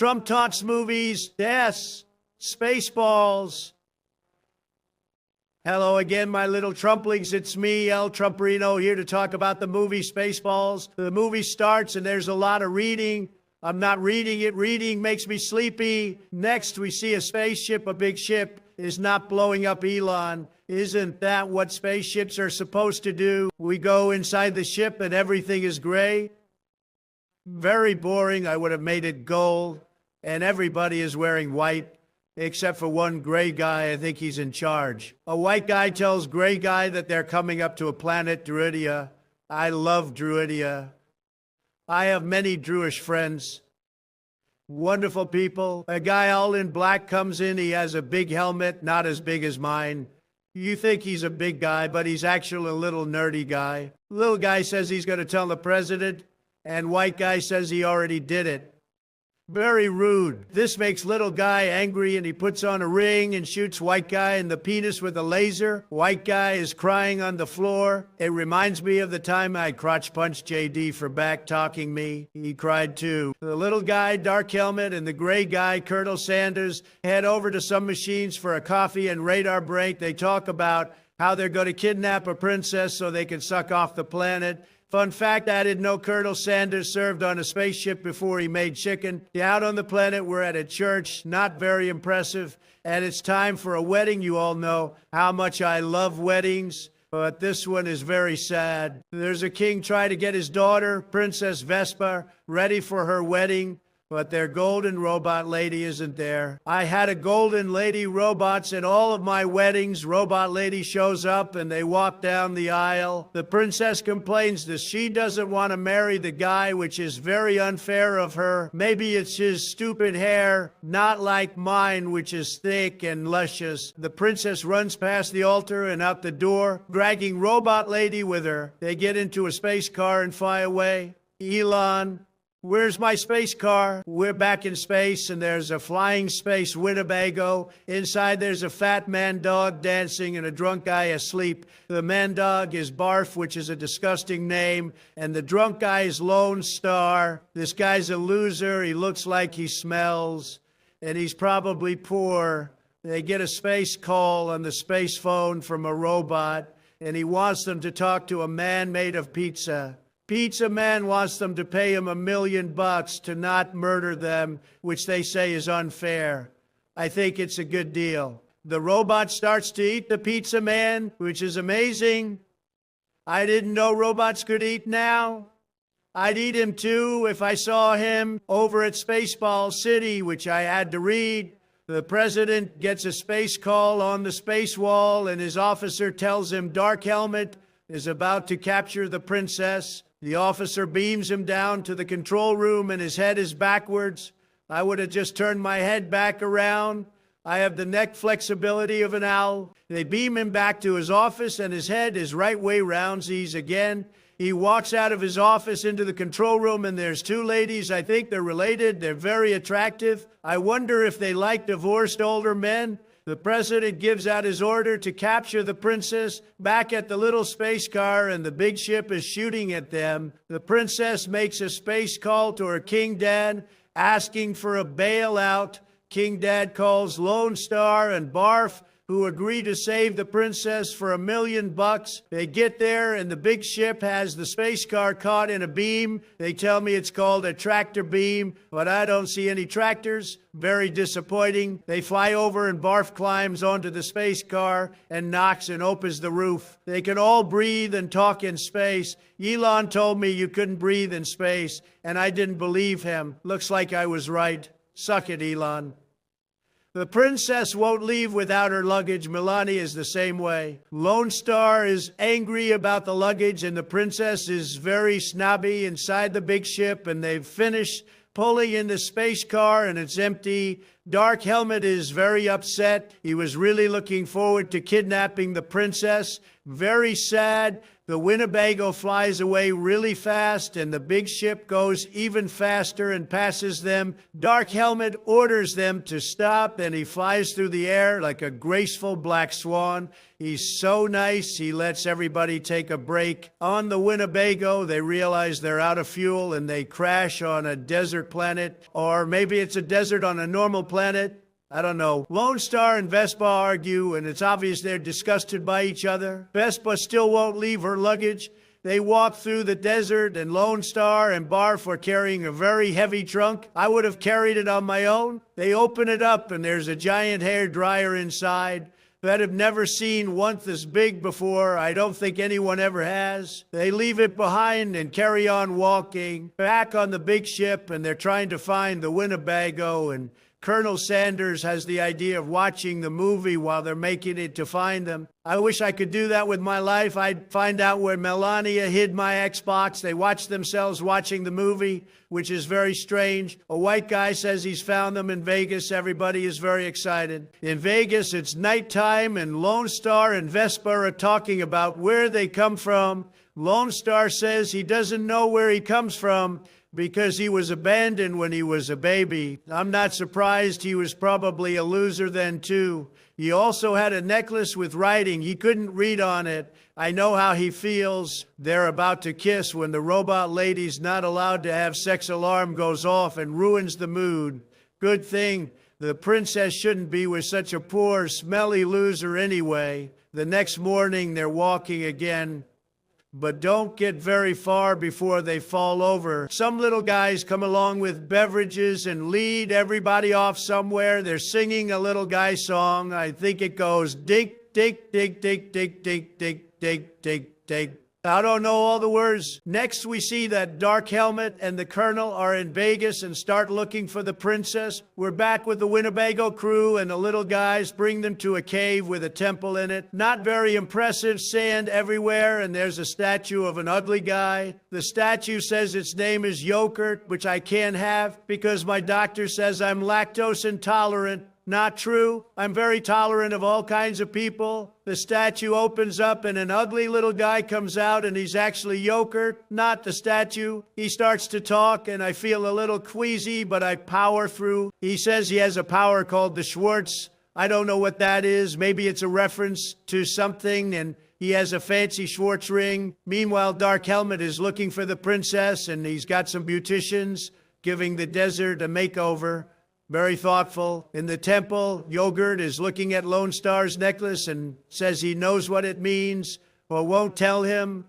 Trump taunts movies. Yes. Spaceballs. Hello again, my little Trumplings. It's me, El Trumperino, here to talk about the movie Spaceballs. The movie starts and there's a lot of reading. I'm not reading it. Reading makes me sleepy. Next, we see a spaceship. A big ship is not blowing up Elon. Isn't that what spaceships are supposed to do? We go inside the ship and everything is gray. Very boring. I would have made it gold. And everybody is wearing white, except for one gray guy. I think he's in charge. A white guy tells gray guy that they're coming up to a planet, Druidia. I love Druidia. I have many Druish friends. Wonderful people. A guy all in black comes in. He has a big helmet, not as big as mine. You think he's a big guy, but he's actually a little nerdy guy. Little guy says he's going to tell the president, and white guy says he already did it. Very rude. This makes little guy angry, and he puts on a ring and shoots white guy in the penis with a laser. White guy is crying on the floor. It reminds me of the time I crotch punched JD for back talking me. He cried too. The little guy, dark helmet, and the gray guy, Colonel Sanders, head over to some machines for a coffee and radar break. They talk about how they're going to kidnap a princess so they can suck off the planet. Fun fact, I didn't know Colonel Sanders served on a spaceship before he made chicken. Out on the planet, we're at a church, not very impressive. And it's time for a wedding. You all know how much I love weddings, but this one is very sad. There's a king trying to get his daughter, Princess Vespa, ready for her wedding, but their golden robot lady isn't there. I had a golden lady robots at all of my weddings. Robot lady shows up and they walk down the aisle. The princess complains that she doesn't want to marry the guy, which is very unfair of her. Maybe it's his stupid hair, not like mine, which is thick and luscious. The princess runs past the altar and out the door, dragging robot lady with her. They get into a space car and fly away. Elon, where's my space car? We're back in space, and there's a flying space Winnebago. Inside, there's a fat man dog dancing and a drunk guy asleep. The man dog is Barf, which is a disgusting name, and the drunk guy is Lone Star. This guy's a loser. He looks like he smells, and he's probably poor. They get a space call on the space phone from a robot, and he wants them to talk to a man made of pizza. Pizza Man wants them to pay him $1 million to not murder them, which they say is unfair. I think it's a good deal. The robot starts to eat the Pizza Man, which is amazing. I didn't know robots could eat now. I'd eat him too if I saw him over at Spaceballs City, which I had to read. The president gets a space call on the space wall, and his officer tells him Dark Helmet is about to capture the princess. The officer beams him down to the control room, and his head is backwards. I would have just turned my head back around. I have the neck flexibility of an owl. They beam him back to his office, and his head is right way roundsies again. He walks out of his office into the control room, and there's two ladies. I think they're related. They're very attractive. I wonder if they like divorced older men. The president gives out his order to capture the princess back at the little space car, and the big ship is shooting at them. The princess makes a space call to her King Dad, asking for a bailout. King Dad calls Lone Star and Barf, who agree to save the princess for $1 million. They get there, and the big ship has the space car caught in a beam. They tell me it's called a tractor beam, but I don't see any tractors. Very disappointing. They fly over, and Barf climbs onto the space car and knocks and opens the roof. They can all breathe and talk in space. Elon told me you couldn't breathe in space, and I didn't believe him. Looks like I was right. Suck it, Elon. The princess won't leave without her luggage. Melania is the same way. Lone Star is angry about the luggage, and the princess is very snobby inside the big ship, and they've finished pulling in the space car, and it's empty. Dark Helmet is very upset. He was really looking forward to kidnapping the princess. Very sad. The Winnebago flies away really fast, and the big ship goes even faster and passes them. Dark Helmet orders them to stop, and he flies through the air like a graceful black swan. He's so nice, he lets everybody take a break. On the Winnebago, they realize they're out of fuel, and they crash on a desert planet. Or maybe it's a desert on a normal planet. I don't know. Lone Star and Vespa argue, and it's obvious they're disgusted by each other. Vespa still won't leave her luggage. They walk through the desert, and Lone Star and Barf are carrying a very heavy trunk. I would have carried it on my own. They open it up, and there's a giant hair dryer inside that I've never seen one this big before. I don't think anyone ever has. They leave it behind and carry on walking. Back on the big ship, and they're trying to find the Winnebago, and Colonel Sanders has the idea of watching the movie while they're making it to find them. I wish I could do that with my life. I'd find out where Melania hid my Xbox. They watch themselves watching the movie, which is very strange. A white guy says he's found them in Vegas. Everybody is very excited. In Vegas, it's nighttime, and Lone Star and Vespa are talking about where they come from. Lone Star says he doesn't know where he comes from because he was abandoned when he was a baby. I'm not surprised. He was probably a loser then, too. He also had a necklace with writing. He couldn't read on it. I know how he feels. They're about to kiss when the robot lady's not allowed to have sex alarm goes off and ruins the mood. Good thing the princess shouldn't be with such a poor, smelly loser anyway. The next morning, they're walking again. But don't get very far before they fall over. Some little guys come along with beverages and lead everybody off somewhere. They're singing a little guy song. I think it goes dink, dink, dink, dink, dink, dink, dink, dink, dink, dink. I don't know all the words. Next, we see that Dark Helmet and the Colonel are in Vegas and start looking for the princess. We're back with the Winnebago crew, and the little guys bring them to a cave with a temple in it. Not very impressive, sand everywhere, and there's a statue of an ugly guy. The statue says its name is Yogurt, which I can't have because my doctor says I'm lactose intolerant. Not true. I'm very tolerant of all kinds of people. The statue opens up and an ugly little guy comes out, and he's actually Yogurt, not the statue. He starts to talk, and I feel a little queasy, but I power through. He says he has a power called the Schwartz. I don't know what that is. Maybe it's a reference to something, and he has a fancy Schwartz ring. Meanwhile, Dark Helmet is looking for the princess, and he's got some beauticians giving the desert a makeover. Very thoughtful. In the temple, Yogurt is looking at Lone Star's necklace and says he knows what it means or won't tell him.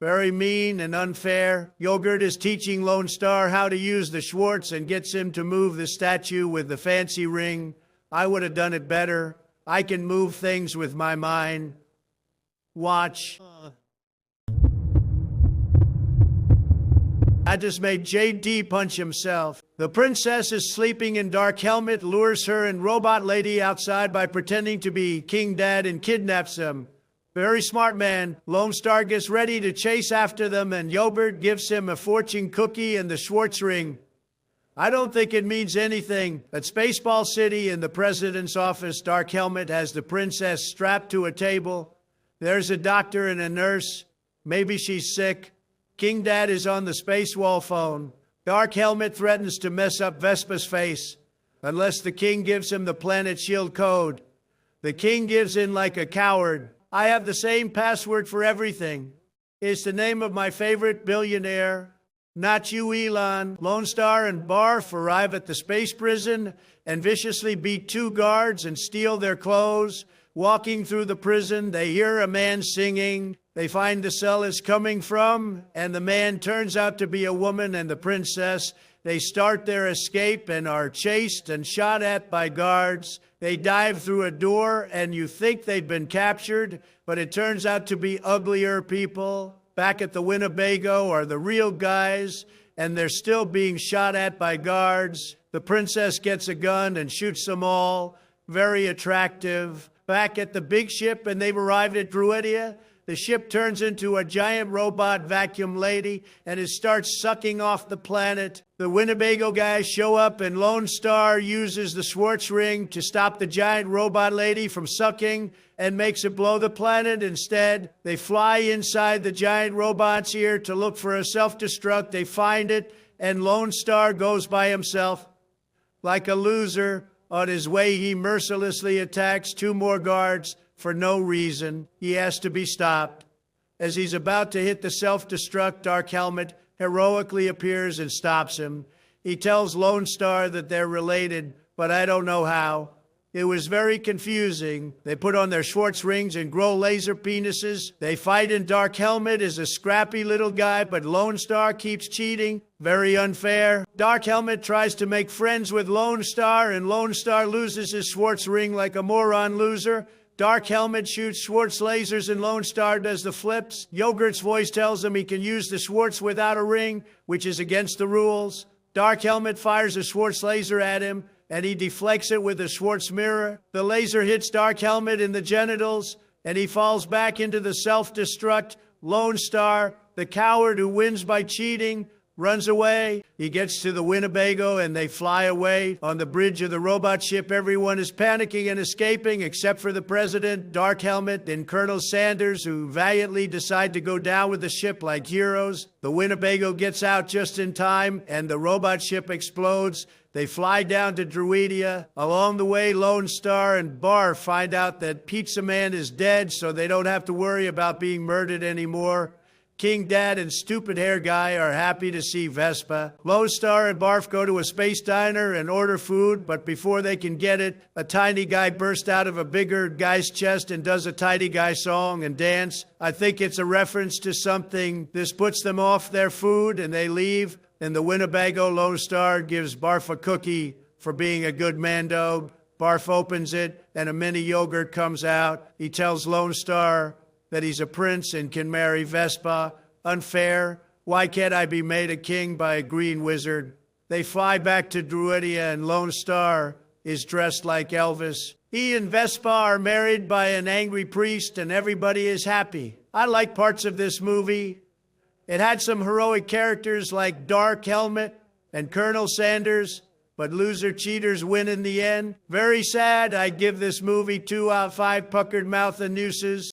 Very mean and unfair. Yogurt is teaching Lone Star how to use the Schwartz and gets him to move the statue with the fancy ring. I would have done it better. I can move things with my mind. Watch. I just made JD punch himself. The princess is sleeping, and Dark Helmet lures her and Robot Lady outside by pretending to be King Dad and kidnaps them. Very smart man. Lone Star gets ready to chase after them, and Yogurt gives him a fortune cookie and the Schwartz ring. I don't think it means anything. At Spaceball City in the president's office, Dark Helmet has the princess strapped to a table. There's a doctor and a nurse. Maybe she's sick. King Dad is on the space wall phone. Dark Helmet threatens to mess up Vespa's face unless the king gives him the planet shield code. The king gives in like a coward. I have the same password for everything. It's the name of my favorite billionaire. Not you, Elon. Lone Star and Barf arrive at the space prison and viciously beat 2 guards and steal their clothes. Walking through the prison, they hear a man singing. They find the cell is coming from, and the man turns out to be a woman and the princess. They start their escape and are chased and shot at by guards. They dive through a door, and you think they'd been captured, but it turns out to be uglier people. Back at the Winnebago are the real guys, and they're still being shot at by guards. The princess gets a gun and shoots them all. Very attractive. Back at the big ship, and they've arrived at Druidia. The ship turns into a giant robot vacuum lady and it starts sucking off the planet. The Winnebago guys show up and Lone Star uses the Schwartz ring to stop the giant robot lady from sucking and makes it blow the planet instead. They fly inside the giant robot's ear to look for a self-destruct. They find it and Lone Star goes by himself. Like a loser, on his way he mercilessly attacks 2 more guards for no reason. He has to be stopped. As he's about to hit the self-destruct, Dark Helmet heroically appears and stops him. He tells Lone Star that they're related, but I don't know how. It was very confusing. They put on their Schwartz rings and grow laser penises. They fight, and Dark Helmet is a scrappy little guy, but Lone Star keeps cheating. Very unfair. Dark Helmet tries to make friends with Lone Star, and Lone Star loses his Schwartz ring like a moron loser. Dark Helmet shoots Schwartz lasers and Lone Star does the flips. Yogurt's voice tells him he can use the Schwartz without a ring, which is against the rules. Dark Helmet fires a Schwartz laser at him, and he deflects it with a Schwartz mirror. The laser hits Dark Helmet in the genitals, and he falls back into the self-destruct. Lone Star, the coward who wins by cheating, runs away. He gets to the Winnebago and they fly away. On the bridge of the robot ship, everyone is panicking and escaping except for the president, Dark Helmet, and Colonel Sanders, who valiantly decide to go down with the ship like heroes. The Winnebago gets out just in time and the robot ship explodes. They fly down to Druidia. Along the way, Lone Star and Barf find out that Pizza Man is dead, so they don't have to worry about being murdered anymore. King Dad and Stupid Hair Guy are happy to see Vespa. Lone Star and Barf go to a space diner and order food, but before they can get it, a tiny guy bursts out of a bigger guy's chest and does a tiny guy song and dance. I think it's a reference to something. This puts them off their food and they leave. And the Winnebago Lone Star gives Barf a cookie for being a good man-dog. Barf opens it and a mini yogurt comes out. He tells Lone Star that he's a prince and can marry Vespa. Unfair. Why can't I be made a king by a green wizard? They fly back to Druidia and Lone Star is dressed like Elvis. He and Vespa are married by an angry priest and everybody is happy. I like parts of this movie. It had some heroic characters like Dark Helmet and Colonel Sanders, but loser cheaters win in the end. Very sad. I give this movie 2 out of 5 puckered mouth and nooses.